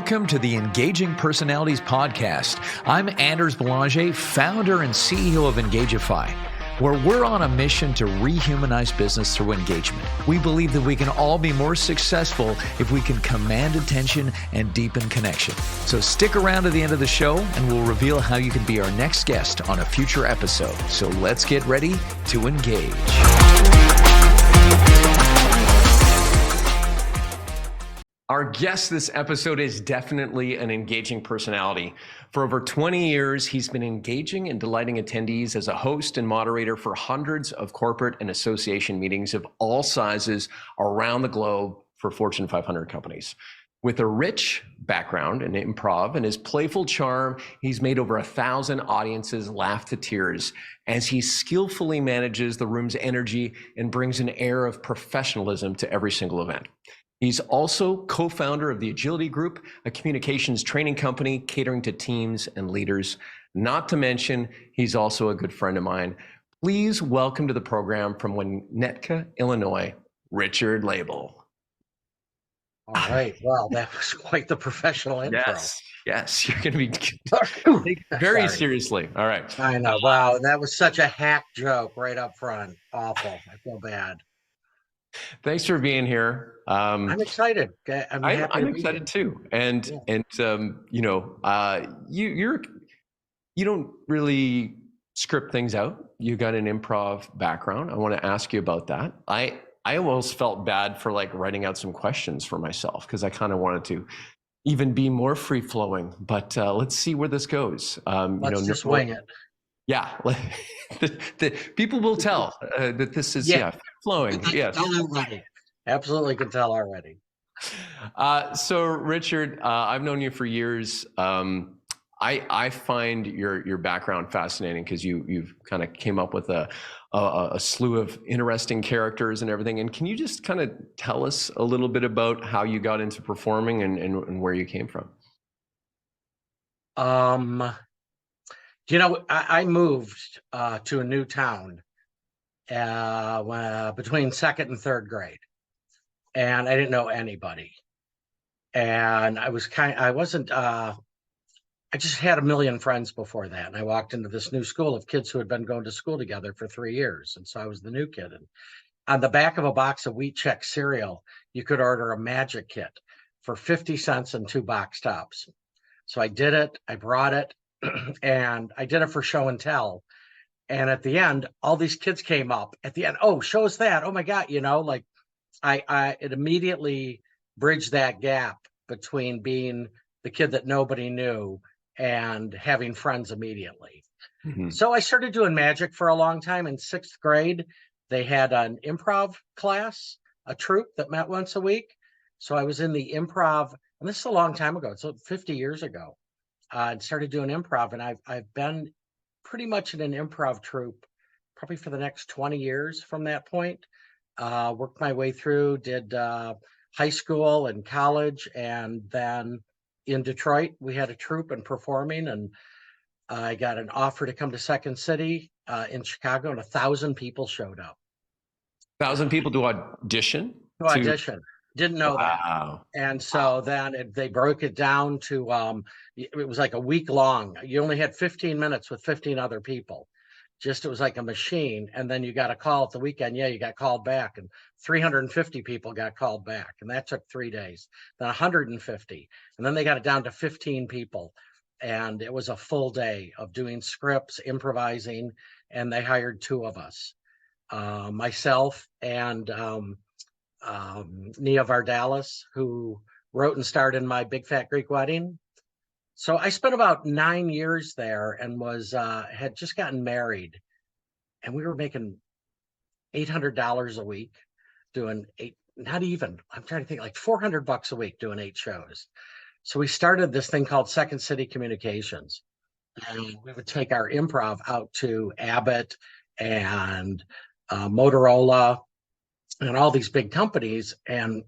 Welcome to the Engaging Personalities Podcast. I'm Anders Boulanger, founder and CEO of Engagify, where we're on a mission to rehumanize business through engagement. We believe that we can all be more successful if we can command attention and deepen connection. So stick around to the end of the show and we'll reveal how you can be our next guest on a future episode. So let's get ready to engage. Our guest this episode is definitely an engaging personality. For over 20 years, he's been engaging and delighting attendees as a host and moderator for hundreds of corporate and association meetings of all sizes around the globe for Fortune 500 companies. With a rich background in improv and his playful charm, he's made over 1,000 audiences laugh to tears as he skillfully manages the room's energy and brings an air of professionalism to every single event. He's also co-founder of the Agility Group, a communications training company catering to teams and leaders. Not to mention, he's also a good friend of mine. Please welcome to the program from Winnetka, Illinois, Richard Laible. All right. Well, that was quite the professional intro. Yes, you're going to be taken very seriously. All right. I know. Wow, that was such a hack joke right up front. Awful. I feel bad. Thanks for being here. I'm excited. I'm excited too. And you know, you don't really script things out. You got an improv background. I want to ask you about that. I almost felt bad for like writing out some questions for myself because I kind of wanted to even be more free flowing. But let's see where this goes. Let's just wing it. Yeah, the people will tell that this is flowing. Yes, already. Absolutely can tell already. So Richard, I've known you for years. I find your background fascinating because you've kind of came up with a slew of interesting characters and everything. And can you just kind of tell us a little bit about how you got into performing and where you came from? You know, I moved to a new town between second and third grade, and I didn't know anybody. And I just had a million friends before that. And I walked into this new school of kids who had been going to school together for 3 years. And so I was the new kid. And on the back of a box of Wheat Chex cereal, you could order a magic kit for 50 cents and 2 box tops. So I did it, I brought it. And I did it for show and tell. And at the end, all these kids came up at the end. Oh, show us that. Oh my God. You know, like it immediately bridged that gap between being the kid that nobody knew and having friends immediately. Mm-hmm. So I started doing magic for a long time. In 6th grade, they had an improv class, a troupe that met once a week. So I was in the improv, and this is a long time ago. It's 50 years ago. And started doing improv, and I've been pretty much in an improv troupe probably for the next 20 years from that point. Worked my way through, did high school and college, and then in Detroit we had a troupe and performing, and I got an offer to come to Second City in Chicago, and 1,000 people showed up. 1,000 people to audition? To audition. Didn't know that. And so then they broke it down to, it was like a week long. You only had 15 minutes with 15 other people. It was like a machine. And then you got a call at the weekend. Yeah, you got called back, and 350 people got called back. And that took 3 days, then 150. And then they got it down to 15 people. And it was a full day of doing scripts, improvising. And they hired 2 of us, myself and Nia Vardalos, who wrote and starred in My Big Fat Greek Wedding. So I spent about 9 years there and had just gotten married, and we were making $800 a week doing I'm trying to think, like $400 a week doing 8 shows. So we started this thing called Second City Communications, and we would take our improv out to Abbott and Motorola and all these big companies, and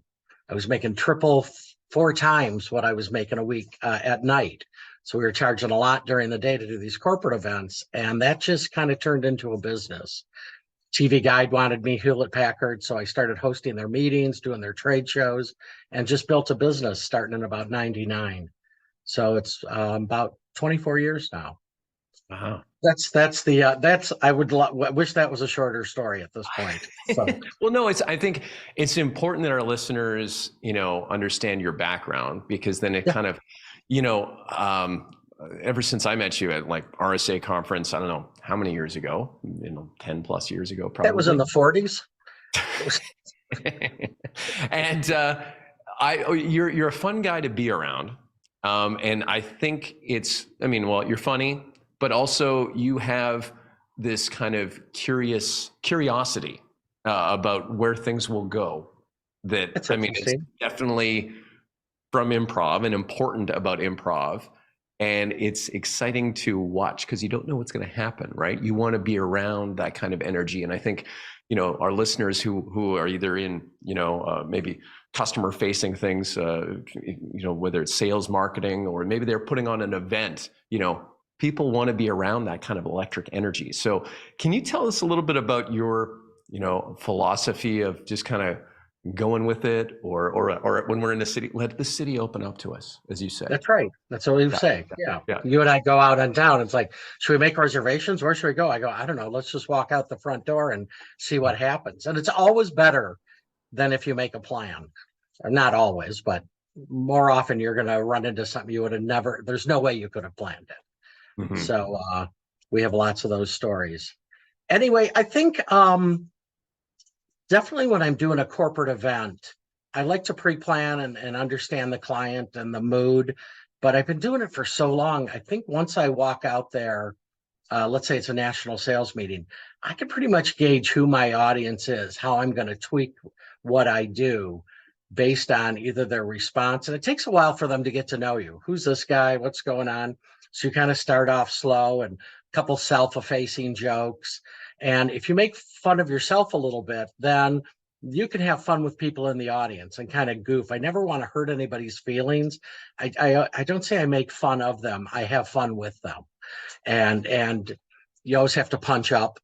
I was making 4 times what I was making a week at night. So we were charging a lot during the day to do these corporate events, and that just kind of turned into a business. TV Guide wanted me, Hewlett Packard, so I started hosting their meetings, doing their trade shows, and just built a business starting in about 99. So it's about 24 years now. Wow. I wish that was a shorter story at this point. So Well, no, I think it's important that our listeners, understand your background, because then it yeah, kind of, ever since I met you at like RSA conference, I don't know how many years ago, 10 plus years ago, that was in probably. the 40s. And you're a fun guy to be around. And I think you're funny, but also you have this kind of curiosity about where things will go. That's It's interesting. definitely from improv and important about improv. And it's exciting to watch because you don't know what's going to happen, right? You want to be around that kind of energy. And I think, our listeners who are either in, maybe customer facing things, whether it's sales, marketing, or maybe they're putting on an event, people want to be around that kind of electric energy. So can you tell us a little bit about your, philosophy of just kind of going with it, or when we're in the city, let the city open up to us, as you say? That's right. That's what we Yeah, say. yeah, Yeah. yeah. You and I go out on town. It's like, should we make reservations? Where should we go? I go, I don't know. Let's just walk out the front door and see what happens. And it's always better than if you make a plan. Or not always, but more often you're going to run into something you would have never, there's no way you could have planned it. Mm-hmm. So we have lots of those stories. Anyway, I think definitely when I'm doing a corporate event, I like to pre-plan and understand the client and the mood, but I've been doing it for so long. I think once I walk out there, let's say it's a national sales meeting, I can pretty much gauge who my audience is, how I'm going to tweak what I do based on either their response. And it takes a while for them to get to know you. Who's this guy? What's going on? So you kind of start off slow and a couple self-effacing jokes. And if you make fun of yourself a little bit, then you can have fun with people in the audience and kind of goof. I never want to hurt anybody's feelings. I don't say I make fun of them. I have fun with them. And you always have to punch up.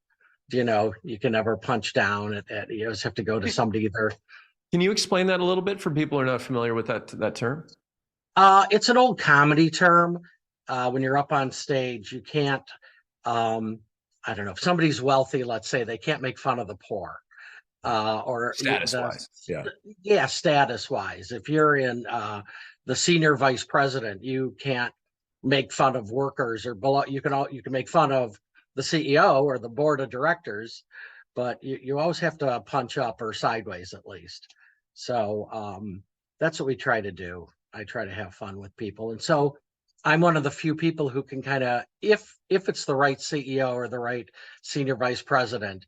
You can never punch down. You always have to go to somebody either. Can you explain that a little bit for people who are not familiar with that term? It's an old comedy term. When you're up on stage, you can't. I don't know, if somebody's wealthy, let's say, they can't make fun of the poor. Or Status wise, yeah. Yeah, status wise. If you're in the senior vice president, you can't make fun of workers or below. You can make fun of the CEO or the board of directors, but you always have to punch up or sideways at least. So that's what we try to do. I try to have fun with people, and so I'm one of the few people who can kind of, if it's the right CEO or the right senior vice president,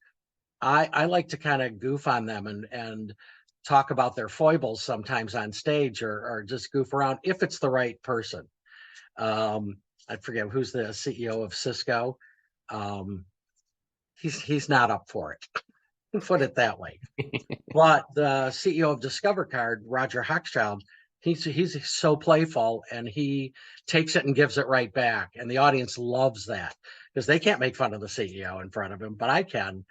I like to kind of goof on them and talk about their foibles sometimes on stage, or just goof around if it's the right person. I forget who's the CEO of Cisco. He's not up for it. Put it that way. But the CEO of Discover Card, Roger Hochschild, he's so playful, and he takes it and gives it right back, and the audience loves that because they can't make fun of the CEO in front of him, but I can.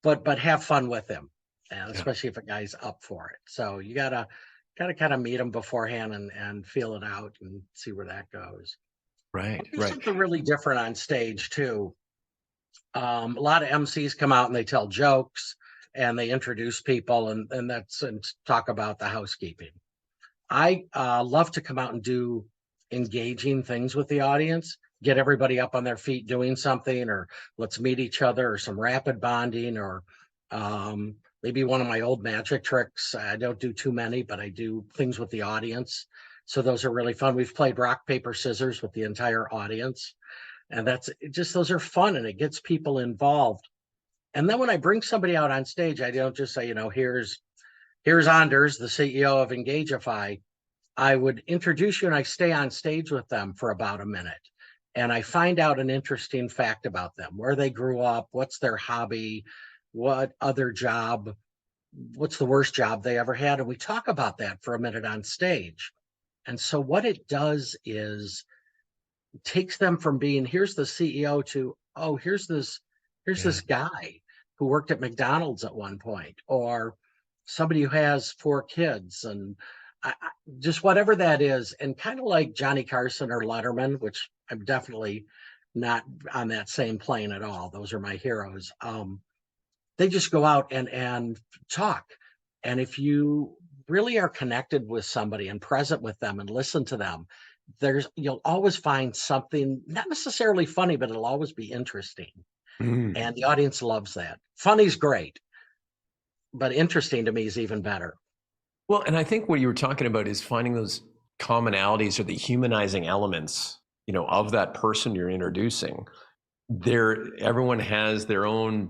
But have fun with him, and especially if a guy's up for it. So you gotta kind of meet him beforehand and feel it out and see where that goes. Right, There's right. something really different on stage too. A lot of MCs come out and they tell jokes and they introduce people and talk about the housekeeping. I love to come out and do engaging things with the audience, get everybody up on their feet doing something, or let's meet each other, or some rapid bonding, or maybe one of my old magic tricks. I don't do too many, but I do things with the audience. So those are really fun. We've played rock, paper, scissors with the entire audience. And those are fun, and it gets people involved. And then when I bring somebody out on stage, I don't just say, here's Anders, the CEO of Engagify. I would introduce you and I stay on stage with them for about a minute. And I find out an interesting fact about them, where they grew up, what's their hobby, what other job, what's the worst job they ever had. And we talk about that for a minute on stage. And so what it does is takes them from being, here's the CEO, to, oh, here's this guy. who worked at McDonald's at one point, or somebody who has 4 kids, and just whatever that is. And kind of like Johnny Carson or Letterman, which I'm definitely not on that same plane at all. Those are my heroes. They just go out and talk. And if you really are connected with somebody and present with them and listen to them, you'll always find something not necessarily funny, but it'll always be interesting. Mm. And the audience loves that. Funny's great, but interesting to me is even better. Well, and I think what you were talking about is finding those commonalities or the humanizing elements, of that person you're introducing. Everyone has their own,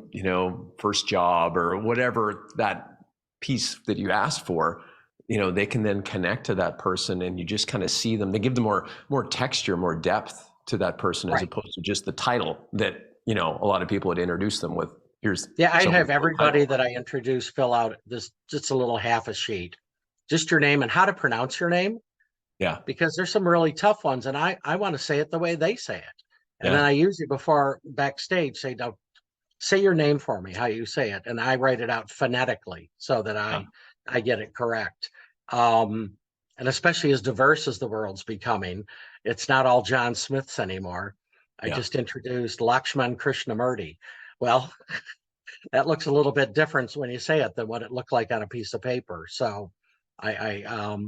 first job or whatever that piece that you asked for. They can then connect to that person, and you just kind of see them. They give them more texture, more depth to that person, as opposed to just the title that a lot of people would introduce them with. I have everybody that I introduce fill out this, just a little half a sheet, just your name and how to pronounce your name. Yeah, because there's some really tough ones, and I want to say it the way they say it. And then I usually before backstage say, "No, say your name for me, how you say it," and I write it out phonetically so that I get it correct. And especially as diverse as the world's becoming, it's not all John Smiths anymore. I just introduced Lakshman Krishnamurti. Well, that looks a little bit different when you say it than what it looked like on a piece of paper. So I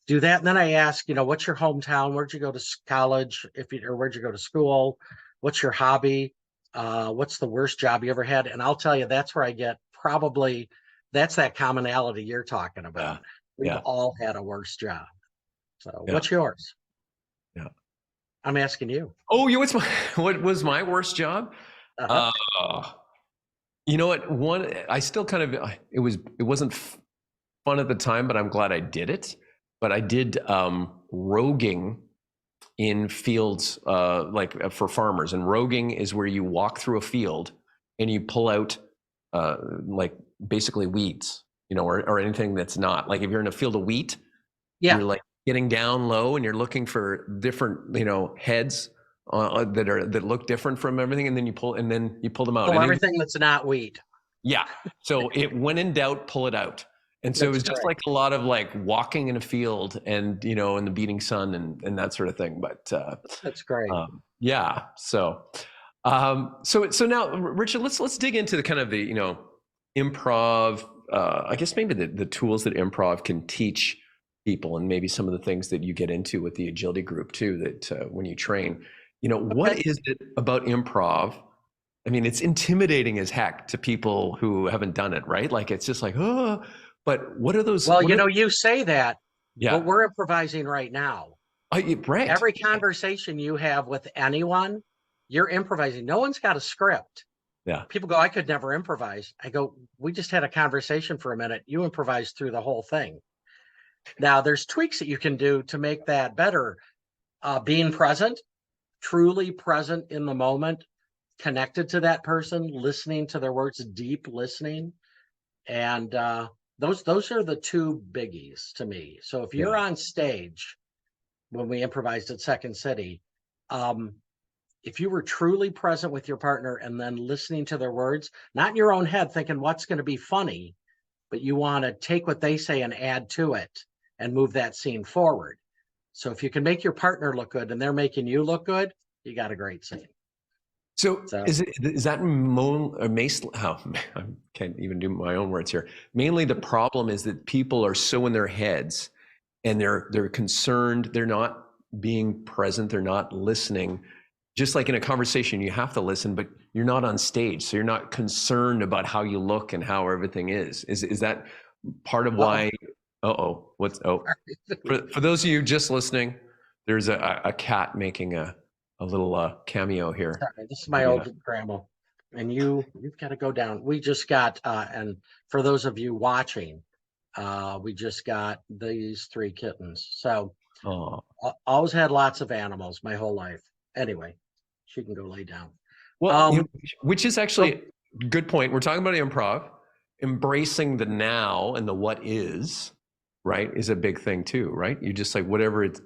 do that. And then I ask, what's your hometown? Where'd you go to college? Or where'd you go to school? What's your hobby? What's the worst job you ever had? And I'll tell you, that's where I get that's that commonality you're talking about. We've all had a worse job. So what's yours? Yeah. I'm asking you. Oh, what was my worst job? You know what? I still kind of, it wasn't fun at the time, but I'm glad I did it. But I did roguing in fields, for farmers. And roguing is where you walk through a field and you pull out basically weeds, or anything that's not. Like if you're in a field of wheat, you're like getting down low and you're looking for different, heads that look different from everything, and then you pull them out. Pull everything that's not wheat. Yeah. So when in doubt, pull it out. And so it was just like a lot of like walking in a field and, in the beating sun and that sort of thing. But that's great. Yeah. So now, Richard, let's dig into the kind of the, improv, I guess maybe the tools that improv can teach people, and maybe some of the things that you get into with the agility group too, that when you train, what is it about improv? I mean, it's intimidating as heck to people who haven't done it, right? Like, it's just like, oh, but what are those? Well, you say that, but we're improvising right now. Right. Every conversation you have with anyone, you're improvising. No one's got a script. Yeah. People go, I could never improvise. I go, we just had a conversation for a minute. You improvised through the whole thing. Now, there's tweaks that you can do to make that better. Being present, truly present in the moment, connected to that person, listening to their words, deep listening. And those are the two biggies to me. So if you're on stage, when we improvised at Second City, if you were truly present with your partner and then listening to their words, not in your own head thinking what's going to be funny, but you want to take what they say and add to it and move that scene forward. So if you can make your partner look good and they're making you look good, you got a great scene. So is that I can't even do my own words here. Mainly the problem is that people are so in their heads and they're concerned. They're not being present. They're not listening. Just like in a conversation, you have to listen, but you're not on stage. So you're not concerned about how you look and how everything is. Is that part of why? For those of you just listening, there's a cat making a little cameo here. Sorry, this is my old grandma, and you've got to go down. We just got, and for those of you watching, we just got these 3 kittens. So always had lots of animals my whole life. Anyway, she can go lay down. Well, which is actually a good point. We're talking about improv, embracing the now and the what is, right, is a big thing too, right? You just like whatever it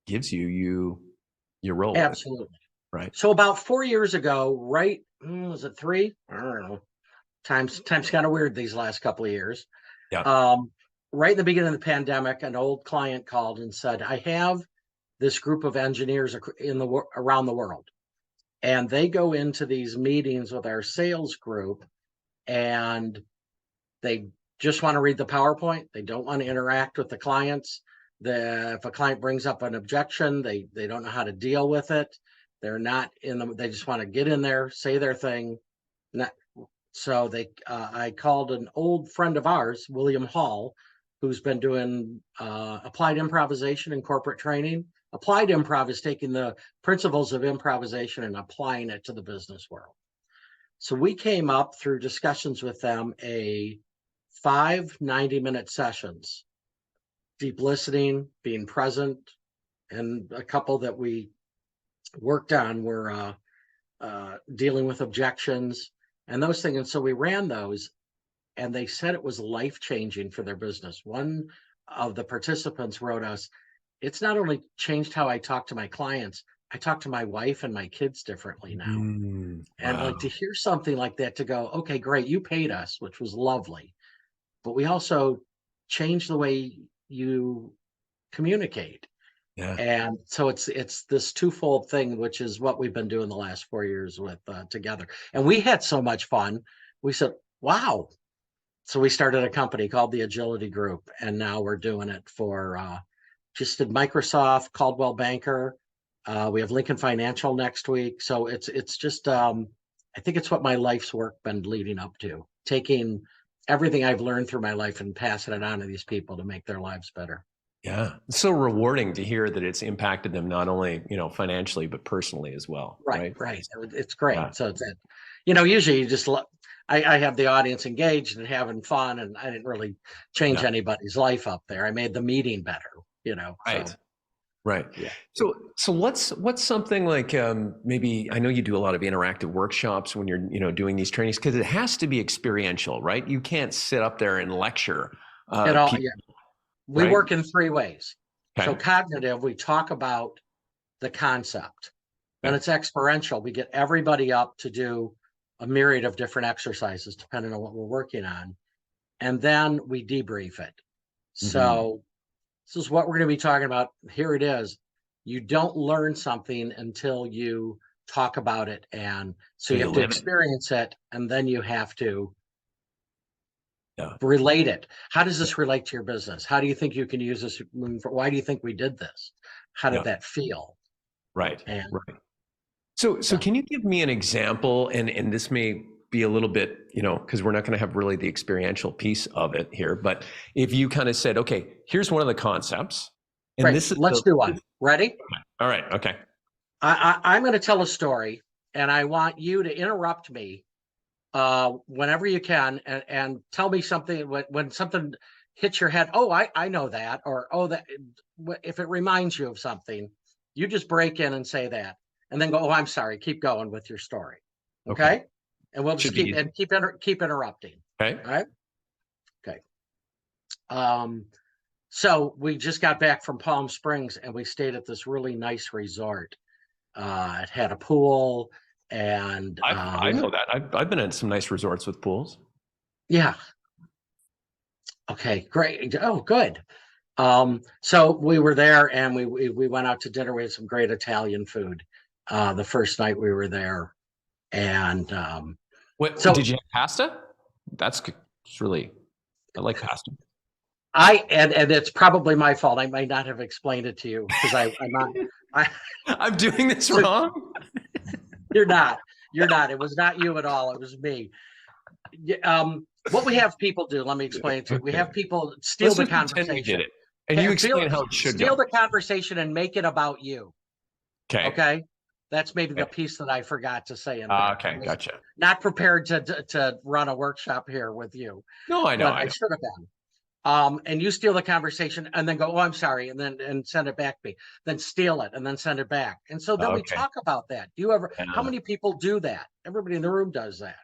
gives you, you roll. Absolutely. Right. So about 4 years ago, right? Was it 3? I don't know. times kind of weird these last couple of years. Yeah. Right in the beginning of the pandemic, an old client called and said, I have this group of engineers around the world, and they go into these meetings with our sales group, and they just want to read the PowerPoint. They don't want to interact with the clients. If a client brings up an objection, they don't know how to deal with it. They're not they just want to get in there, say their thing. So I called an old friend of ours, William Hall, who's been doing applied improvisation and corporate training. Applied improv is taking the principles of improvisation and applying it to the business world. So we came up through discussions with them 5 90-minute sessions, deep listening, being present, and a couple that we worked on were dealing with objections and those things. And so we ran those, and they said it was life-changing for their business. One of the participants wrote us, it's not only changed how I talk to my clients, I talk to my wife and my kids differently now. And Wow. like to hear something like that, to go, okay, great, you paid us, which was lovely, but we also changed the way you communicate. Yeah. And so it's this twofold thing, which is what we've been doing the last 4 years with together. And we had so much fun. We said, wow. So we started a company called the Agility Group, and now we're doing it for just did Microsoft, Caldwell Banker. We have Lincoln Financial next week. So it's just I think it's what my life's work been leading up to, taking everything I've learned through my life and passing it on to these people to make their lives better. Yeah. It's so rewarding to hear that it's impacted them, not only, financially, but personally as well. Right. It's great. Yeah. So usually you just I have the audience engaged and having fun, and I didn't really change anybody's life up there. I made the meeting better, Right. So. Right. Yeah. So what's something like, maybe, I know you do a lot of interactive workshops when you're, doing these trainings, because it has to be experiential, right? You can't sit up there and lecture. At all. People, Yeah. We right? work in 3 ways. Okay. So cognitive, we talk about the concept. Then it's experiential. We get everybody up to do a myriad of different exercises depending on what we're working on. And then we debrief it. So this is what we're going to be talking about. Here it is. You don't learn something until you talk about it. And so you have to experience it, and then you have to relate it. How does this relate to your business? How do you think you can use this? Why do you think we did this? How did that feel? Right. And, right. So can you give me an example? And this may be a little bit, because we're not going to have really the experiential piece of it here. But if you kind of said, okay, here's one of the concepts, and this is let's do one. Ready? All right. Okay. I'm going to tell a story, and I want you to interrupt me whenever you can, and tell me something when something hits your head. Oh, I know that, or that if it reminds you of something, you just break in and say that, and then go, oh, I'm sorry, keep going with your story. Okay. And we'll just keep interrupting. Okay. All right. Okay. So we just got back from Palm Springs, and we stayed at this really nice resort. It had a pool, and I know that. I've been at some nice resorts with pools. Yeah. Okay, great. Oh, good. So we were there, and we went out to dinner. We had some great Italian food the first night we were there. And did you have pasta? That's really, I like pasta. And it's probably my fault. I might not have explained it to you because I'm doing this wrong. You're not. It was not you at all. It was me. What we have people do, let me explain it to you. We have people steal the conversation. You did it. And you explain how it should steal the conversation and make it about you. Okay. Okay. That's maybe the piece that I forgot to say in there. Okay, gotcha. Not prepared to run a workshop here with you. No, I know. I should have been. And you steal the conversation and then go, oh, I'm sorry, and send it back to me. Then steal it and then send it back. And so then we talk about that. Do you ever? How many people do that? Everybody in the room does that,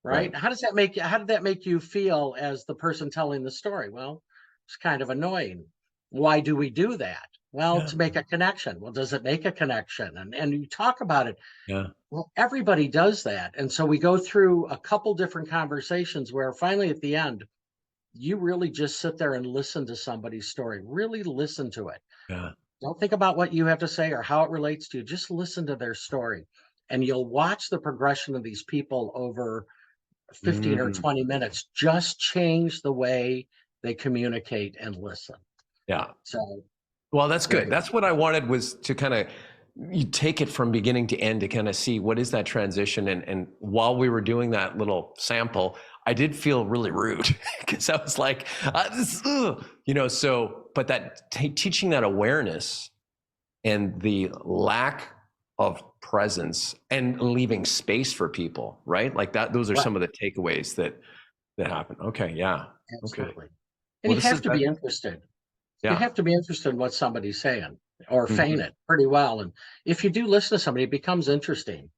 right? How did that make you feel as the person telling the story? Well, it's kind of annoying. Why do we do that? Well, Yeah. to make a connection. Well, does it make a connection? And you talk about it. Yeah. Well, everybody does that. And so we go through a couple different conversations where finally at the end, you really just sit there and listen to somebody's story. Really listen to it. Yeah. Don't think about what you have to say or how it relates to you. Just listen to their story. And you'll watch the progression of these people over 15 or Mm, 20 minutes just change the way they communicate and listen. yeah. So Well, that's there good. you That's what I wanted, was to kind of, you take it from beginning to end to kind of see what is that transition. And while we were doing that little sample, I did feel really rude because I was like, so, but that teaching that awareness and the lack of presence and leaving space for people, right? Like that, those are Right, some of the takeaways that happen. Okay. Yeah. Okay. absolutely. And Well, you this is have to that. be interested. You Yeah. have to be interested in what somebody's saying or feign Mhm. it pretty well. And if you do listen to somebody, it becomes interesting.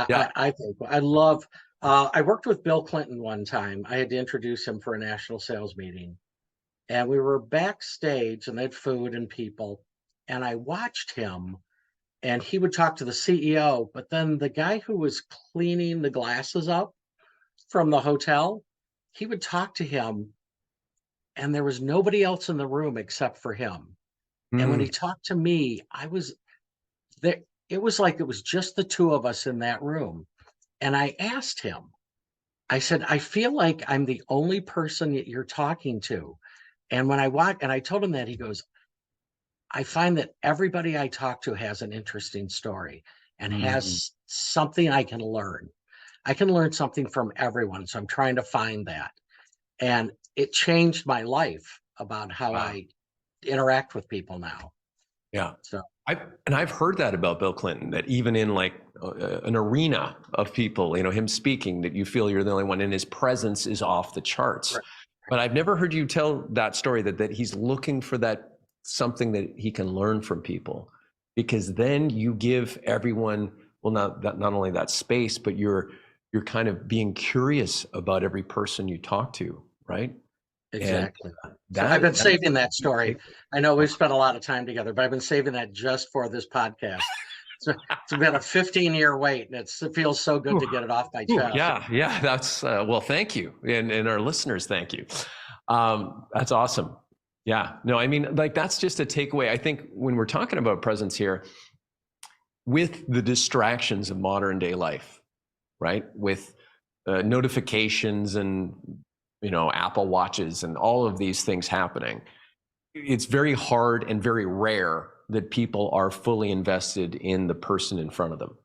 Yeah. I think I love. I worked with Bill Clinton one time. I had to introduce him for a national sales meeting, and we were backstage, and they had food and people, and I watched him, and he would talk to the CEO, but then the guy who was cleaning the glasses up from the hotel, he would talk to him, and there was nobody else in the room except for him. And when Mm. he talked to me, I was there. It was like it was just the two of us in that room. And I asked him, I said, I feel like I'm the only person that you're talking to. And when I walk, and I told him that, he goes, I find that everybody I talk to has an interesting story and Mm. has something I can learn. I can learn something from everyone. So I'm trying to find that. And it changed my life about how Wow. I interact with people now. Yeah. So I've heard that about Bill Clinton, that even in like an arena of people, him speaking, that you feel you're the only one, and his presence is off the charts. right, But I've never heard you tell that story, that he's looking for that, something that he can learn from people, because then you give everyone, well, not only that space, but you're kind of being curious about every person you talk to, right? And exactly. So I've been that's a saving that key story. takeaway. I know we've spent a lot of time together, but I've been saving that just for this podcast. So it's been a 15-year wait, and it feels so good Ooh, to get it off my ooh, chest. yeah, yeah. That's well, thank you, and our listeners, thank you. That's awesome. Yeah, no, I mean, like, that's just a takeaway. I think when we're talking about presence here, with the distractions of modern day life, right? With notifications and Apple Watches and all of these things happening, it's very hard and very rare that people are fully invested in the person in front of them,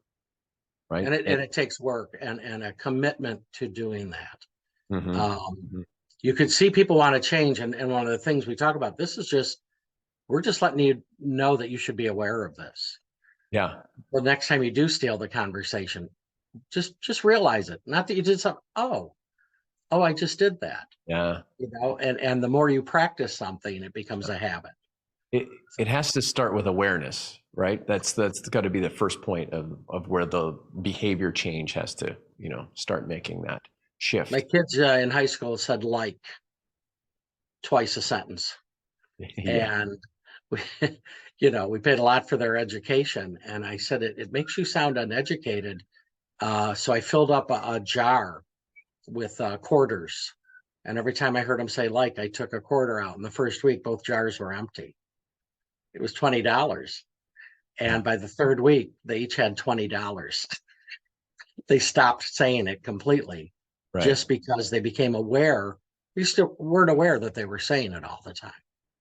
right? And it takes work and a commitment to doing that. Mhm, Um, mhm. you could see people want to change, and one of the things we talk about, this is just we're just letting you know that you should be aware of this. Yeah, The next time you do steal the conversation, just realize it. Not that you did something. Oh, I just did that. yeah. And the more you practice something, it becomes a habit. It So it has to start with awareness, right? That's got to be the first point of where the behavior change has to, start making that my shift. kids in high school said like twice a sentence, Yeah, and we, we paid a lot for their education. And I said it makes you sound uneducated. So I filled up a jar with quarters, and every time I heard them say like, I took a quarter out. And the first week, both jars were empty. It was $20, yeah, and by the third week, they each had $20. They stopped saying it completely right. just because they became aware. We still weren't aware that they were saying it all the time.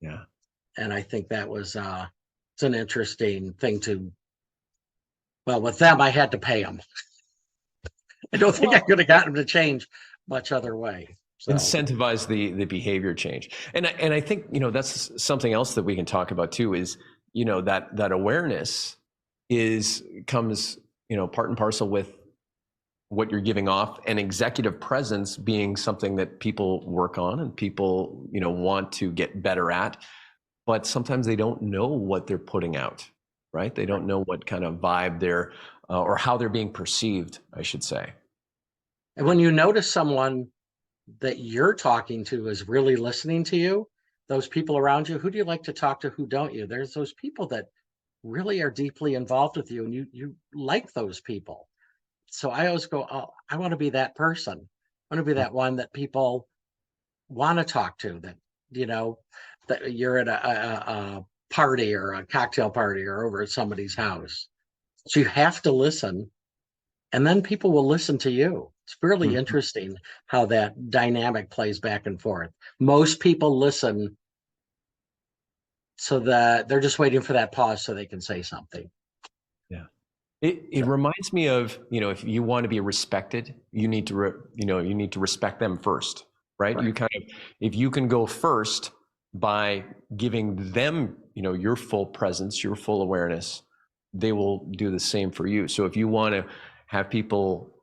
Yeah. And I think that was it's an interesting thing to. Well, with them, I had to pay them. I don't think I Well, could have gotten them to change much other way. So incentivize the behavior change, and I think that's something else that we can talk about too. Is that awareness comes part and parcel with what you're giving off, and executive presence being something that people work on and people want to get better at, but sometimes they don't know what they're putting out, right? They right. don't know what kind of vibe they're or how they're being perceived, I should say. And when you notice someone that you're talking to is really listening to you, those people around you, who do you like to talk to? Who don't you? There's those people that really are deeply involved with you, and you like those people. So I always go, oh, I want to be that person. I want to be that one that people want to talk to, that, that you're at a party or a cocktail party or over at somebody's house. So you have to listen, and then people will listen to you. It's really interesting how that dynamic plays back and forth. Most people listen so that they're just waiting for that pause so they can say something. Yeah. It reminds me of, if you want to be respected, you need to respect them first, right? You if you can go first by giving them, your full presence, your full awareness, they will do the same for you. So if you want to have people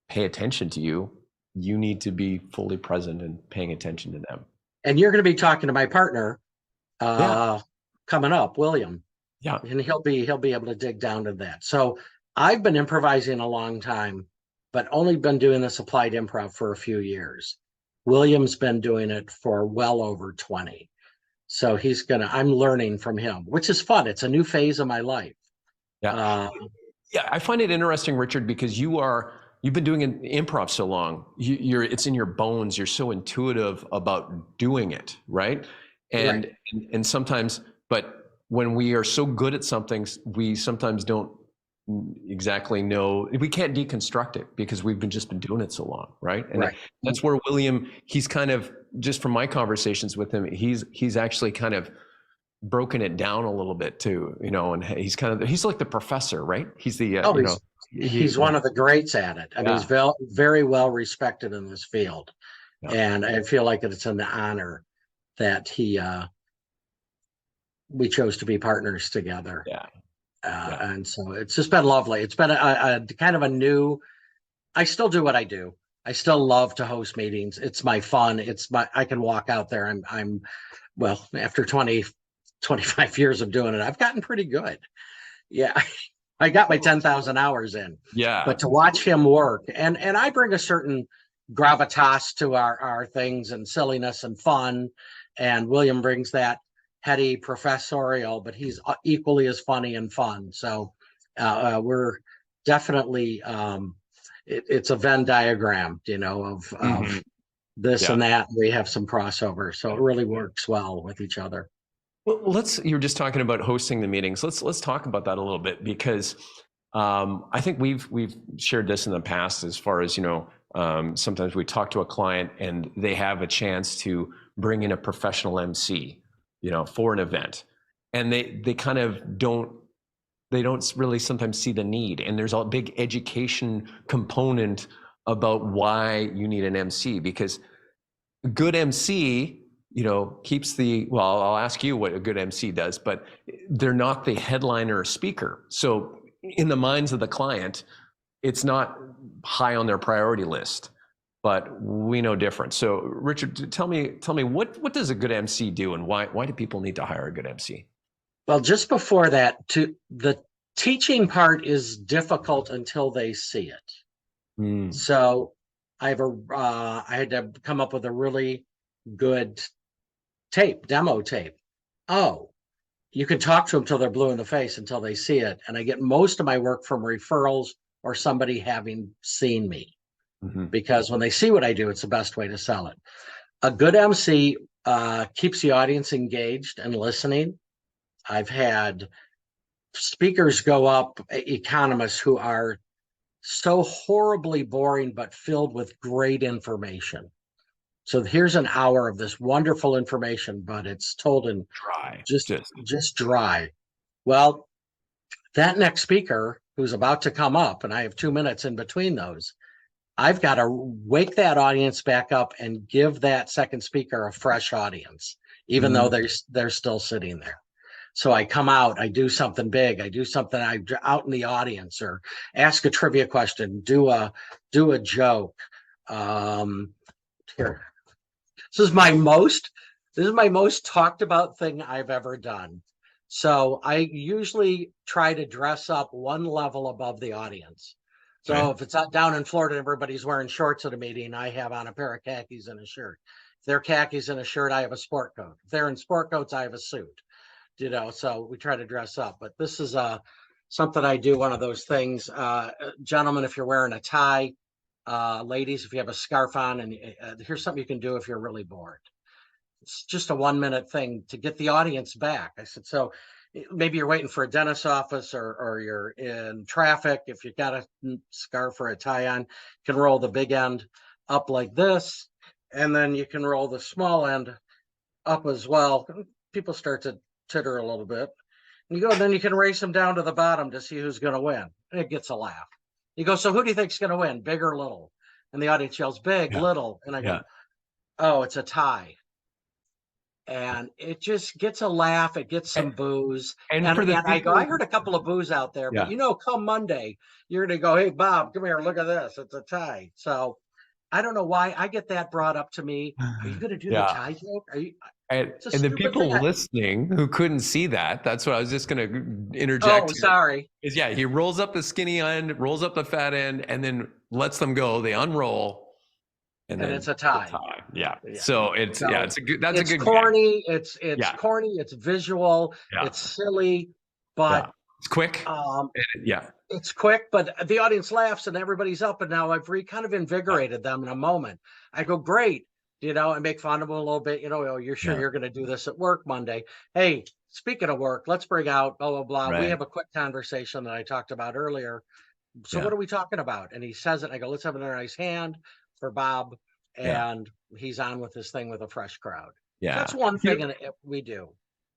pay attention to you, you need to be fully present and paying attention to them. And you're going to be talking to my partner coming up, William. Yeah. And he'll be able to dig down to that. So I've been improvising a long time, but only been doing this applied improv for a few years. William's been doing it for well over 20. So I'm learning from him, which is fun. It's a new phase of my life. Yeah. I find it interesting, Richard, because you've been doing improv so long. It's in your bones. You're so intuitive about doing it, right? And sometimes, but when we are so good at something, we sometimes don't exactly know. We can't deconstruct it because we've just been doing it so long, right? And that's where William, he's kind of, just from my conversations with him, he's actually kind of broken it down a little bit too, and he's like the professor, right? He's the he's one of the greats at it. I mean, he's very well respected in this field. And I feel like it's an honor that we chose to be partners together. And so it's just been lovely. It's been a kind of a new, I still do what I do. I still love to host meetings. It's my fun. I can walk out there. I'm well, after 25 years of doing it, I've gotten pretty good. Yeah. I got my 10,000 hours in. Yeah. But to watch him work, and I bring a certain gravitas to our things and silliness and fun. And William brings that heady professorial, but he's equally as funny and fun. So we're definitely, it's a Venn diagram, of this and that. We have some crossover. So it really works well with each other. Well, you're just talking about hosting the meetings. Let's talk about that a little bit, because I think we've shared this in the past, as far as, sometimes we talk to a client and they have a chance to bring in a professional MC, for an event, and they kind of don't really sometimes see the need. And there's a big education component about why you need an MC, because a good MC, keeps I'll ask you what a good MC does, but they're not the headliner or speaker. So in the minds of the client, it's not high on their priority list, but we know different. So Richard, tell me what does a good MC do, and why do people need to hire a good MC? Well, just before that, the teaching part is difficult until they see it. So I had to come up with a really good demo tape. Oh, you can talk to them till they're blue in the face until they see it. And I get most of my work from referrals or somebody having seen me, because when they see what I do, it's the best way to sell it. A good MC keeps the audience engaged and listening. I've had speakers go up, economists who are so horribly boring, but filled with great information. So here's an hour of this wonderful information, but it's told in dry, just dry. Well, that next speaker who's about to come up, and I have 2 minutes in between those, I've got to wake that audience back up and give that second speaker a fresh audience, even though they're still sitting there. So I come out, I do something big, I do something out in the audience, or ask a trivia question, do a joke. Here. This is my most talked about thing I've ever done. So I usually try to dress up one level above the audience. So if it's down in Florida, everybody's wearing shorts at a meeting, I have on a pair of khakis and a shirt. If they're khakis and a shirt, I have a sport coat. If they're in sport coats, I have a suit. So we try to dress up. But this is something I do, one of those things. Gentlemen, if you're wearing a tie, ladies, if you have a scarf on, and here's something you can do if you're really bored. It's just a 1-minute thing to get the audience back. I said, so maybe you're waiting for a dentist's office, or you're in traffic. If you've got a scarf or a tie on, you can roll the big end up like this, and then you can roll the small end up as well. People start to titter a little bit. And then you can race them down to the bottom to see who's going to win. And it gets a laugh. You go, so who do you think's going to win, big or little? And the audience yells, big, little. And I go, oh, it's a tie. And it just gets a laugh. It gets some boos. And I go, I heard a couple of boos out there, but come Monday, you're going to go, hey, Bob, come here, look at this. It's a tie. So I don't know why I get that brought up to me. Are you going to do the tie joke? Are you? And the people listening who couldn't see that, that's what I was just going to interject. Oh, sorry. Is he rolls up the skinny end, rolls up the fat end, and then lets them go. They unroll. And then it's a tie. Yeah. So it's a good. That's a good. Corny. It's corny. It's visual. It's silly, but it's quick. It's quick, but the audience laughs and everybody's up. And now I've kind of invigorated them in a moment. I go, great, and make fun of them a little bit. Oh, you're sure you're going to do this at work Monday? Hey, speaking of work, let's bring out blah blah blah. Right. We have a quick conversation that I talked about earlier. So what are we talking about? And he says it. And I go, let's have a nice hand for Bob, and he's on with this thing with a fresh crowd. So that's one thing we do.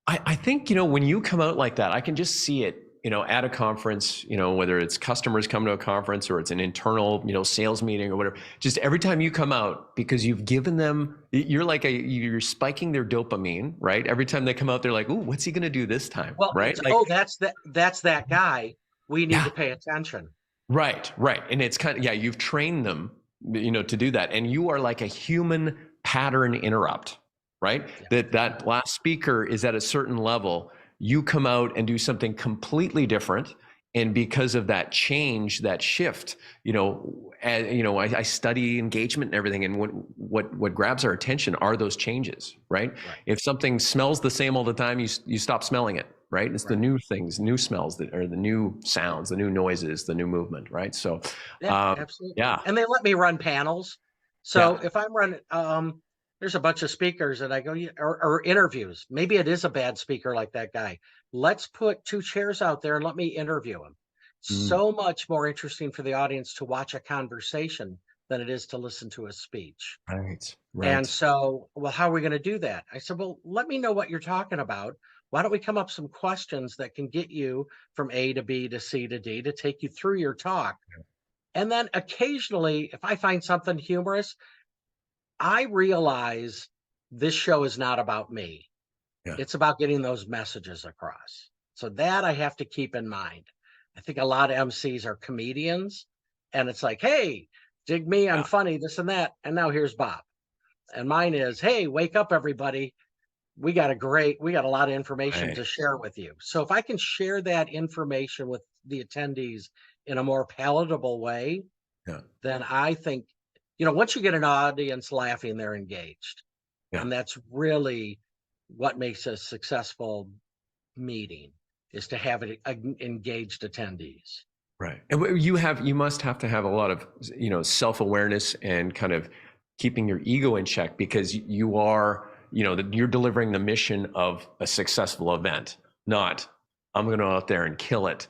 I think, when you come out like that, I can just see it, at a conference, whether it's customers come to a conference or it's an internal, sales meeting or whatever, just every time you come out, because you've given them, you're spiking their dopamine, right? Every time they come out, they're like, ooh, what's he going to do this time? Well, right? That's that guy. We need to pay attention. Right. And it's kind of, you've trained them, to do that. And you are like a human pattern interrupt, right? That last speaker is at a certain level. You come out and do something completely different. And because of that change, that shift, I study engagement and everything. And what grabs our attention are those changes, right? If something smells the same all the time, you stop smelling it. Right. It's the new things, new smells that are the new sounds, the new noises, the new movement. Right. So, absolutely. Yeah. And they let me run panels. So if I'm running, there's a bunch of speakers and I go, or interviews. Maybe it is a bad speaker like that guy. Let's put 2 chairs out there and let me interview him. So much more interesting for the audience to watch a conversation than it is to listen to a speech. Right. And so, well, how are we going to do that? I said, well, let me know what you're talking about. Why don't we come up some questions that can get you from A to B to C to D to take you through your talk? And then occasionally, if I find something humorous, I realize this show is not about me. It's about getting those messages across. So that I have to keep in mind. I think a lot of MCs are comedians, and it's like, hey, dig me, I'm funny, this and that. And now here's Bob. And mine is, hey, wake up, everybody. We got a lot of information to share with you. So if I can share that information with the attendees in a more palatable way, then I think, once you get an audience laughing, they're engaged. And that's really what makes a successful meeting, is to have engaged attendees. Right. And you must have to have a lot of, self-awareness and kind of keeping your ego in check, because you are, you're delivering the mission of a successful event, not I'm going to go out there and kill it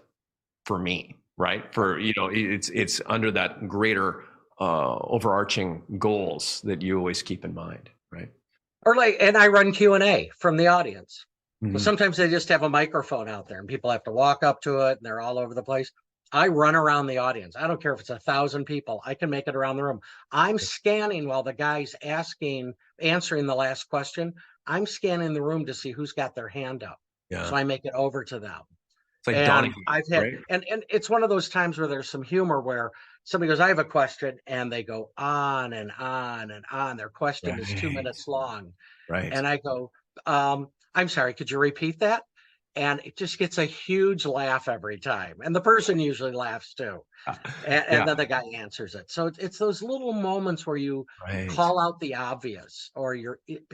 for me, right? It's under that greater overarching goals that you always keep in mind, right? Or and I run Q&A from the audience. Mm-hmm. Well, sometimes they just have a microphone out there and people have to walk up to it and they're all over the place. I run around the audience. I don't care if it's 1,000 people. I can make it around the room. I'm scanning while the guy's answering the last question. I'm scanning the room to see who's got their hand up. So I make it over to them. It's like Donnie, right? And it's one of those times where there's some humor where somebody goes, I have a question, and they go on and on and on. Their question is 2 minutes long. Right. And I go, I'm sorry, could you repeat that? and it just gets a huge laugh every time. And the person usually laughs too. And Yeah. then the guy answers it. So it's those little moments where you Right. call out the obvious, or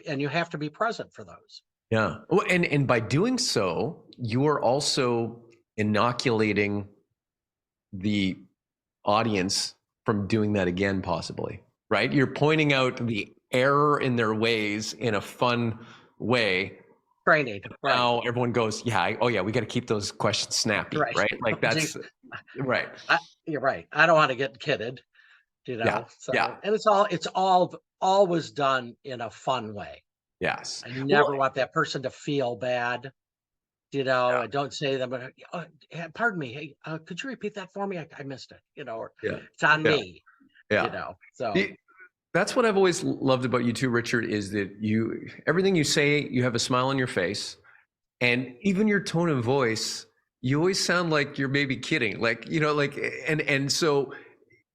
and you have to be present for those. Yeah. Well, and by doing so, you are also inoculating the audience from doing that again, possibly, right? You're pointing out the error in their ways in a fun way. Training, right? Now everyone goes, yeah, oh yeah, we got to keep those questions snappy, Right. right? Like Gee, that's right. you're right. I don't want to get kidded, Yeah. Yeah. So, and it's all always done in a fun way. Yes. I Well, never want that person to feel bad. yeah. I don't say to them, pardon me, hey, could you repeat that for me? I missed it, or Yeah. it's on Yeah. me, Yeah. so. That's what I've always loved about you too, Richard, is that everything you say, you have a smile on your face, and even your tone of voice, you always sound like you're maybe kidding, like, and so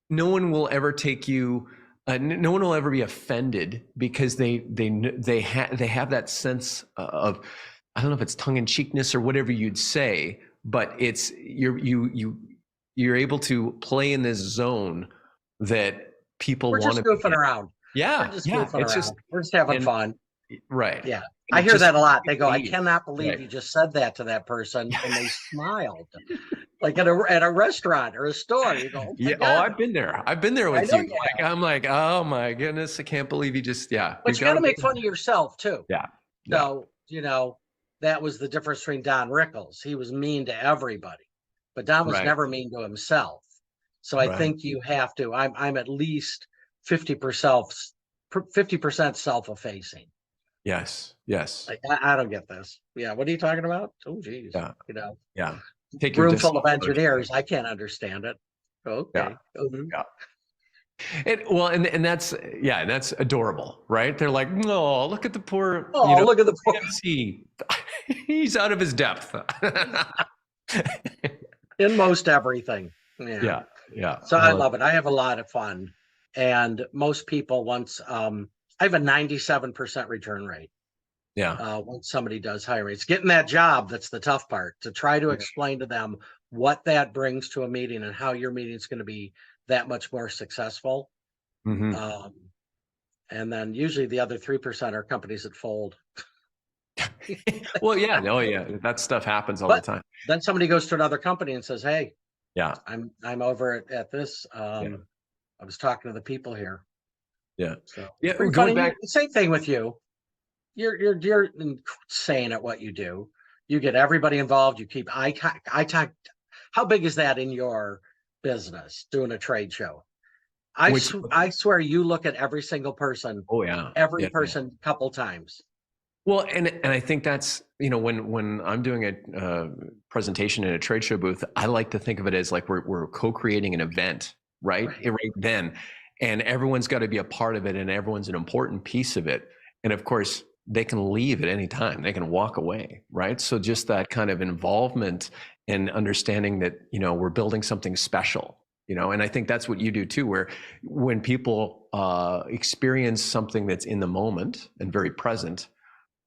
no one will ever take you, no one will ever be offended because they have that sense of, I don't know if it's tongue in cheekness or whatever you'd say, but it's you're able to play in this zone that people We're want just to be goofing in. around. We're Yeah, just yeah. goofing It's around. just, We're just having and fun. right. Yeah. And I it hear just that a lot. They go, I ease. cannot believe you Right. just said that to that person. And they smiled like at a restaurant or a store. You go, oh my Yeah. Oh, God, I've been there. I've been there I with know you. you Like, have. I'm like, oh my goodness, I can't believe you just, yeah, But we've you got got to to. make fun of yourself too. Yeah. Yeah. So, that was the difference between Don Rickles. He was mean to everybody, but Don was Right. never mean to himself. So I Right. think you have to, I'm at least 50% self-effacing. Yes. Yes. Like, I don't get this. Yeah. What are you talking about? Oh, geez. Yeah. Yeah. Take your Room full disc of off of everything. engineers. I can't understand it. Yeah. Okay. Mhm. Yeah. And that's, yeah, that's adorable, right? They're like, no, look at the poor, Oh, look at the poor. MC. He's out of his depth. In most everything. Yeah. Yeah. Yeah. So I love it. I have a lot of fun. And most people I have a 97% return rate. Yeah. Once somebody does hire me, it's getting that job that's the tough part, to try to explain to them what that brings to a meeting and how your meeting is going to be that much more successful. Mm-hmm. And then usually the other 3% are companies that fold. Well, yeah. Oh, yeah. That stuff happens all the But time. then somebody goes to another company and says, hey, Yeah. I'm over at this. I was talking to the people here. Yeah. So Yeah. pretty Going funny. back. Same thing with you. You're insane at what you do. You get everybody involved. You keep eye contact. How big is that in your business doing a trade show? I swear you look at every single person, Oh, yeah. every Yeah. person couple times. Well, and I think that's, when I'm doing a presentation in a trade show booth, I like to think of it as like we're co-creating an event, right? Right then. And everyone's got to be a part of it, and everyone's an important piece of it. And of course, they can leave at any time. They can walk away, right? So just that kind of involvement and understanding that, we're building something special, and I think that's what you do too, where when people experience something that's in the moment and very present,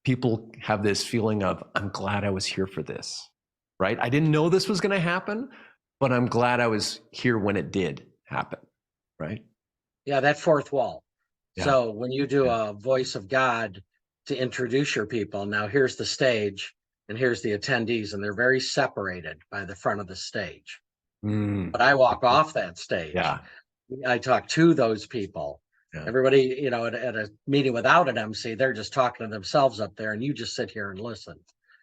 people have this feeling of, I'm glad I was here for this, right? I didn't know this was going to happen, but I'm glad I was here when it did happen, right? Yeah, that fourth wall. Yeah. So when you do a voice of God to introduce your people, now here's the stage and here's the attendees, and they're very separated by the front of the stage. But I walk off that stage. Yeah. I talk to those people. Yeah. Everybody, at a meeting without an MC, they're just talking to themselves up there, and you just sit here and listen.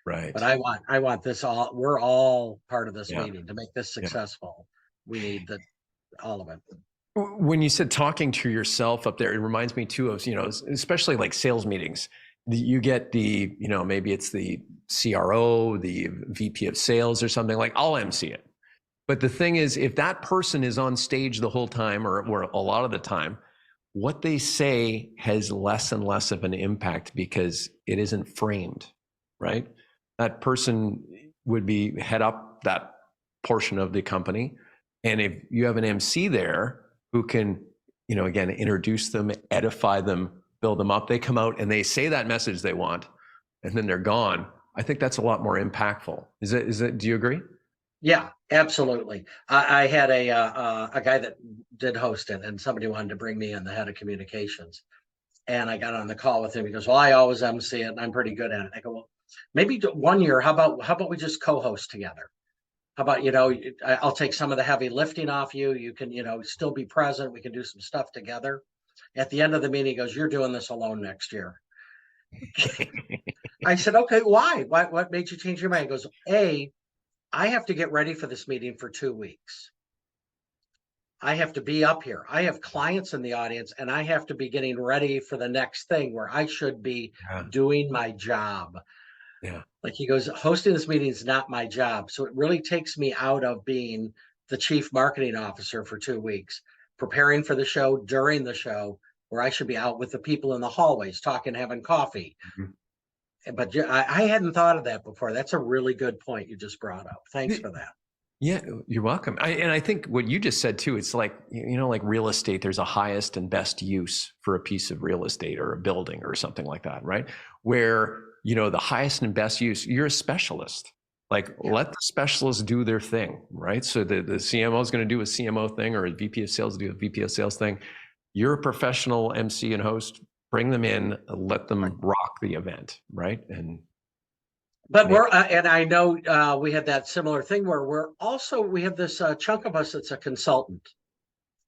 Right. But I want this all. We're all part of this Yeah. meeting to make this successful. We need all of it. When you said talking to yourself up there, it reminds me too of, especially like sales meetings. You get the, maybe it's the CRO, the VP of sales or something, like, I'll MC it. But the thing is, if that person is on stage the whole time or a lot of the time, what they say has less and less of an impact because it isn't framed, right? That person would be head up that portion of the company. And if you have an MC there who can, again, introduce them, edify them, build them up, they come out and they say that message they want, and then they're gone. I think that's a lot more impactful. Do you agree? Yeah, absolutely. I had a guy that did host it, and somebody wanted to bring me in, the head of communications. And I got on the call with him. He goes, "Well, I always MC it, and I'm pretty good at it." I go, "Well, maybe one year, how about we just co-host together? How about, I'll take some of the heavy lifting off you. You can, still be present. We can do some stuff together." At the end of the meeting, he goes, "You're doing this alone next year." I said, "Okay, why? What made you change your mind?" He goes, I have to get ready for this meeting for 2 weeks. I have to be up here. I have clients in the audience, and I have to be getting ready for the next thing where I should be Yeah. doing my job." Yeah. Like, he goes, "Hosting this meeting is not my job." So it really takes me out of being the chief marketing officer for 2 weeks, preparing for the show during the show, where I should be out with the people in the hallways talking, having coffee. Mhm. But I hadn't thought of that before. That's a really good point you just brought up. Thanks for that. Yeah, you're welcome. And I think what you just said too, it's like, like real estate, there's a highest and best use for a piece of real estate or a building or something like that, right? Where, the highest and best use, you're a specialist. Like, let the specialists do their thing, right? So the CMO is going to do a CMO thing, or a VP of sales do a VP of sales thing. You're a professional MC and host, bring them in, let them rock the event, right? But and I know we had that similar thing where we have this chunk of us that's a consultant.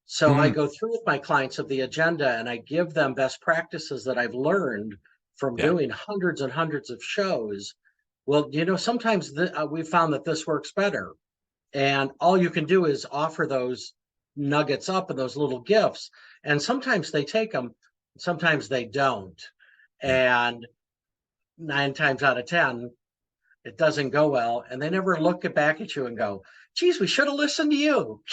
So I go through with my clients of the agenda, and I give them best practices that I've learned from doing hundreds and hundreds of shows. Well, sometimes we found that this works better. And all you can do is offer those nuggets up and those little gifts. And sometimes they take them, sometimes they don't. And 9 times out of 10, it doesn't go well. And they never look back at you and go, "Geez, we should have listened to you."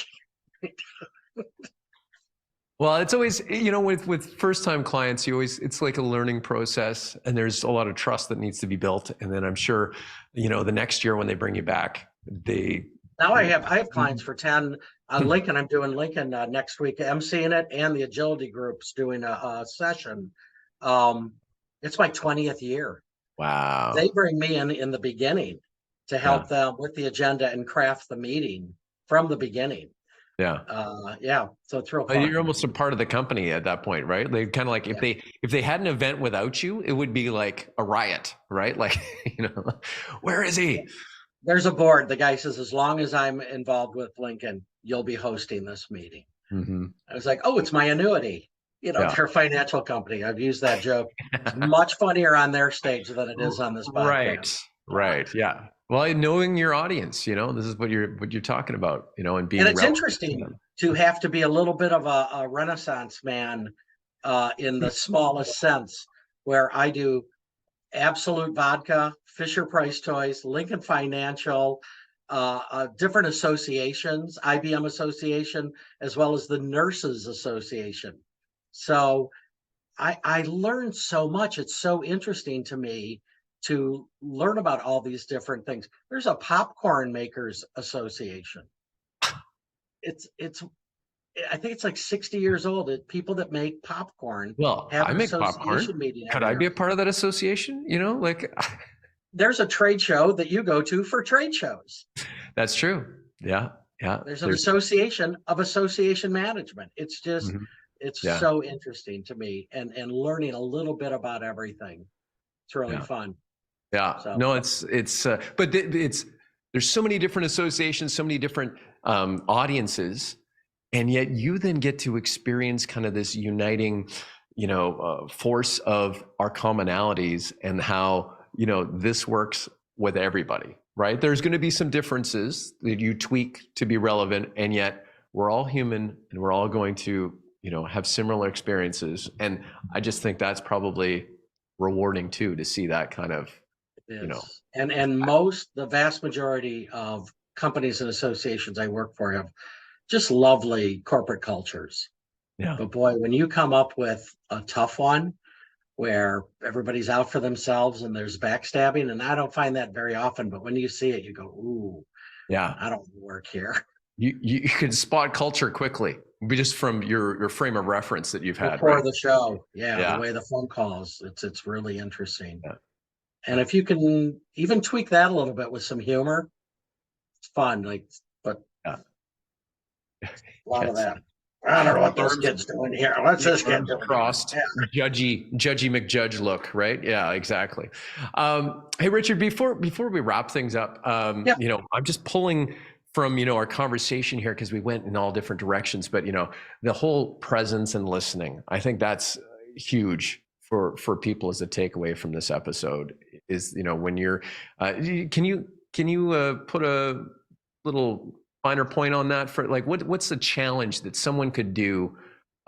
Well, it's always, with first-time clients, it's like a learning process, and there's a lot of trust that needs to be built. And then I'm sure, the next year when they bring you back, now I have clients for 10. Lincoln, I'm doing Lincoln next week, emceeing it, and the agility group's doing a session. It's my 20th year. Wow. They bring me in the beginning to help them with the agenda and craft the meeting from the beginning. Yeah. So it's real fun. You're almost a part of the company at that point, right? They kind of like, if they had an event without you, it would be like a riot, right? Like, where is he? There's a board. The guy says, "As long as I'm involved with Lincoln, you'll be hosting this meeting." Mm-hmm. I was like, "Oh, it's my annuity." They're a financial company. I've used that joke. It's much funnier on their stage than it is on this podcast. Right. Yeah. Well, knowing your audience, this is what you're talking about, and being. And it's interesting to have to be a little bit of a Renaissance man in the smallest sense, where I do Absolute Vodka, Fisher Price Toys, Lincoln Financial, different associations, IBM Association, as well as the Nurses Association. So I learned so much. It's so interesting to me to learn about all these different things. There's a popcorn makers association. I think it's like 60 years old. People that make popcorn. Well, I make popcorn. Could I be a part of that association? There's a trade show that you go to for trade shows. That's true. Yeah. There's an association of association management. It's just, it's so interesting to me, and learning a little bit about everything. It's really fun. Yeah. So. No, but there's so many different associations, so many different audiences, and yet you then get to experience kind of this uniting, force of our commonalities and how, this works with everybody, right? There's going to be some differences that you tweak to be relevant, and yet we're all human and we're all going to, have similar experiences. And I just think that's probably rewarding too, to see that kind of, and the vast majority of companies and associations I work for have just lovely corporate cultures. Yeah. But boy, when you come up with a tough one where everybody's out for themselves and there's backstabbing, and I don't find that very often, but when you see it, you go, "Ooh, yeah, I don't work here." You can spot culture quickly, just from your frame of reference that you've had before the show. The way the phone calls, it's really interesting. And if you can even tweak that a little bit with some humor, it's fun. Like, but Yeah. a lot of Yes. that. I don't know what this Arms- kid's doing here. What's this kid arms doing? crossed, judgy McJudge look, right? Yeah, exactly. Hey, Richard, before we wrap things up, Yeah. I'm just pulling from our conversation here because we went in all different directions, but the whole presence and listening, I think that's huge for people as a takeaway from this episode. Is when you're, can you put a little finer point on that for like what's the challenge that someone could do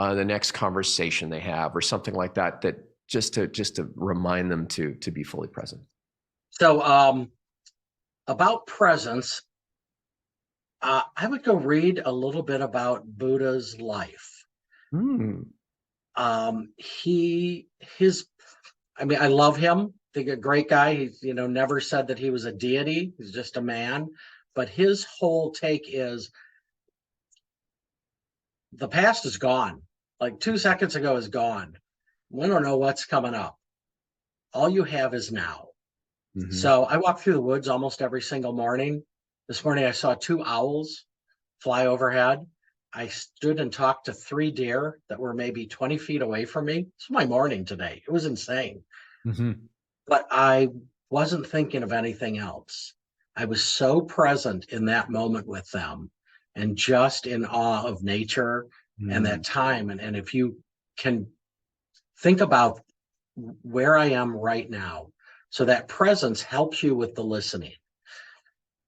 the next conversation they have or something like that just to remind them to be fully present? So about presence, I would go read a little bit about Buddha's life. I love him. I think a great guy. He's never said that he was a deity. He's just a man. But his whole take is the past is gone. Like 2 seconds ago is gone. We don't know what's coming up. All you have is now. Mm-hmm. So I walk through the woods almost every single morning. This morning I saw 2 owls fly overhead. I stood and talked to 3 deer that were maybe 20 feet away from me. It's my morning today. It was insane. Mm-hmm. But I wasn't thinking of anything else. I was so present in that moment with them and just in awe of nature and that time. And if you can think about where I am right now, so that presence helps you with the listening.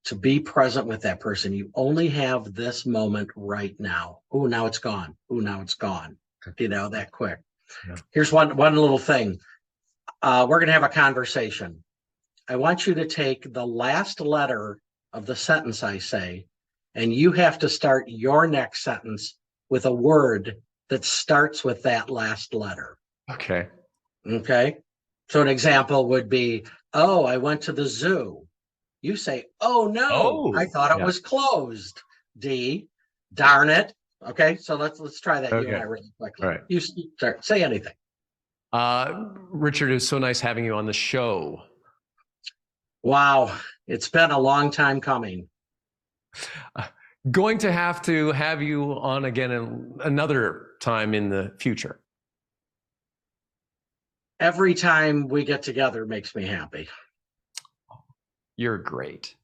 To be present with that person, you only have this moment right now. Oh, now it's gone. Oh, now it's gone. That quick. Yeah. Here's one little thing. We're going to have a conversation. I want you to take the last letter of the sentence I say, and you have to start your next sentence with a word that starts with that last letter. Okay. Okay. So an example would be, oh, I went to the zoo. You say, oh no, I thought it was closed. D, darn it. Okay, so let's try that. You and I really quickly. Right. You start, say anything. Richard, it was so nice having you on the show. Wow, it's been a long time coming. Going to have you on again another time in the future. Every time we get together makes me happy. You're great.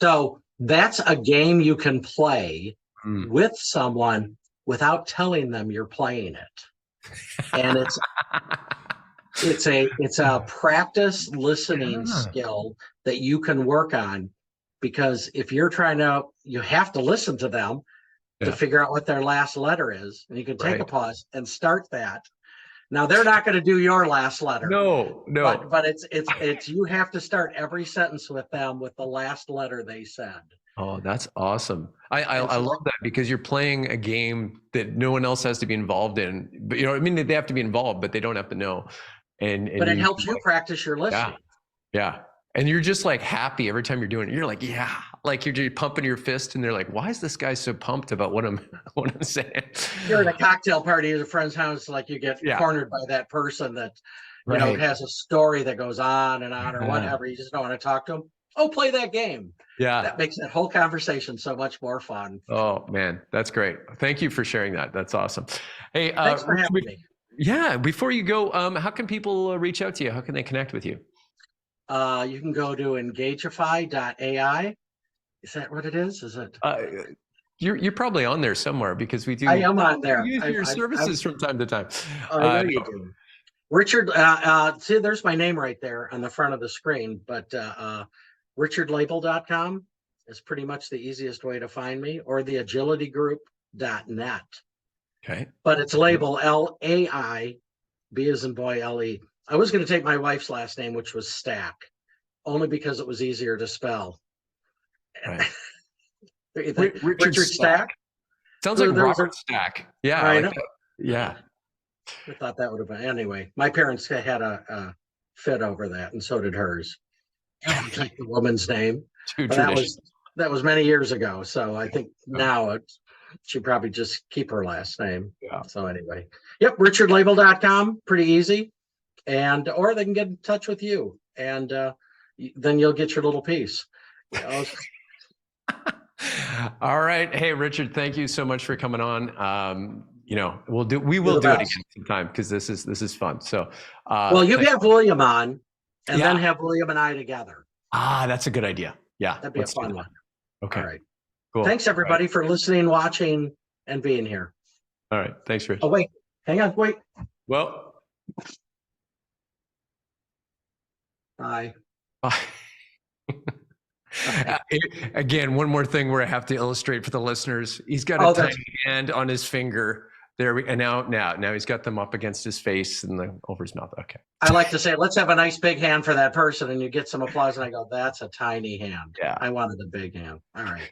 So that's a game you can play with someone without telling them you're playing it. And it's a practice listening skill that you can work on, because if you're you have to listen to them to figure out what their last letter is. And you can take a pause and start that. Now they're not going to do your last letter. No. But it's you have to start every sentence with them with the last letter they said. Oh, that's awesome. I love that, because you're playing a game that no one else has to be involved in. But they have to be involved, but they don't have to know. But it helps you practice your listening. Yeah. And you're just like happy every time you're doing it. You're like, yeah, like you're pumping your fist, and they're like, why is this guy so pumped about what I'm saying? You're at a cocktail party at a friend's house, like you get cornered by that person that has a story that goes on and on or whatever. You just don't want to talk to them. Oh, play that game. Yeah. That makes that whole conversation so much more fun. Oh man, that's great. Thank you for sharing that. That's awesome. Hey, thanks for having me. Yeah. Before you go, how can people reach out to you? How can they connect with you? You can go to Engagify.ai. Is that what it is? Is it? You're probably on there somewhere, because we do. I am on there. We use your services from time to time. I know you do. Richard, see, there's my name right there on the front of the screen, but richardlaible.com is pretty much the easiest way to find me, or the agilitygroup.net. Okay. But it's Laible, L-A-I-B as in boy, L-E. I was going to take my wife's last name, which was Stack, only because it was easier to spell. Right. Richard Stack? Sounds like Robert Stack. Yeah. I know. Yeah. I thought that would have been. Anyway, my parents had a fit over that, and so did hers. Take the woman's name. That was many years ago. So I think now she'd probably just keep her last name. Yeah. So anyway, yep, richardlaible.com, pretty easy. Or they can get in touch with you. and then you'll get your little piece. All right. Hey, Richard, thank you so much for coming on. We will do it again sometime because this is fun. So, well, you have William on, and then have William and I together. That's a good idea. Yeah, that'd be a fun one. Okay. All right. Cool. Thanks everybody for listening, watching, and being here. All right. Thanks, Rich. Oh wait, hang on, wait. Well. Bye. Again, one more thing where I have to illustrate for the listeners. He's got a tiny hand on his finger. And now he's got them up against his face and over his mouth. Okay. I like to say, let's have a nice big hand for that person, and you get some applause. And I go, that's a tiny hand. Yeah. I wanted a big hand. All right.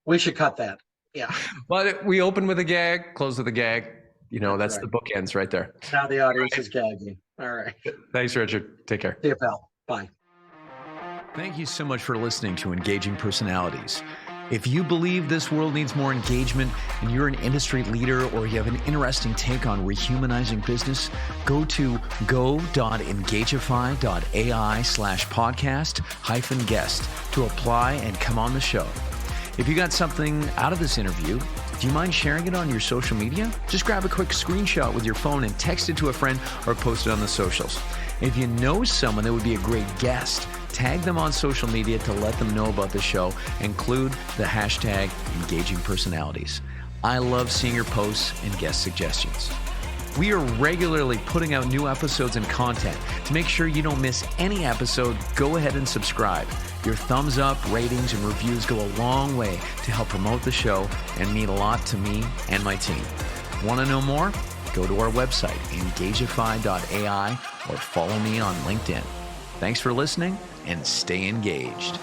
We should cut that. Yeah. But we open with a gag, close with a gag. That's the bookends right there. Now the audience is gagging. All right. Thanks, Richard. Take care. See you, pal. Bye. Thank you so much for listening to Engaging Personalities. If you believe this world needs more engagement and you're an industry leader or you have an interesting take on rehumanizing business, go to go.engagify.ai/podcast-guest to apply and come on the show. If you got something out of this interview, do you mind sharing it on your social media? Just grab a quick screenshot with your phone and text it to a friend or post it on the socials. If you know someone that would be a great guest, tag them on social media to let them know about the show. Include the hashtag Engaging Personalities. I love seeing your posts and guest suggestions. We are regularly putting out new episodes and content. To make sure you don't miss any episode, go ahead and subscribe. Your thumbs up, ratings, and reviews go a long way to help promote the show and mean a lot to me and my team. Want to know more? Go to our website, Engagify.ai, or follow me on LinkedIn. Thanks for listening and stay engaged.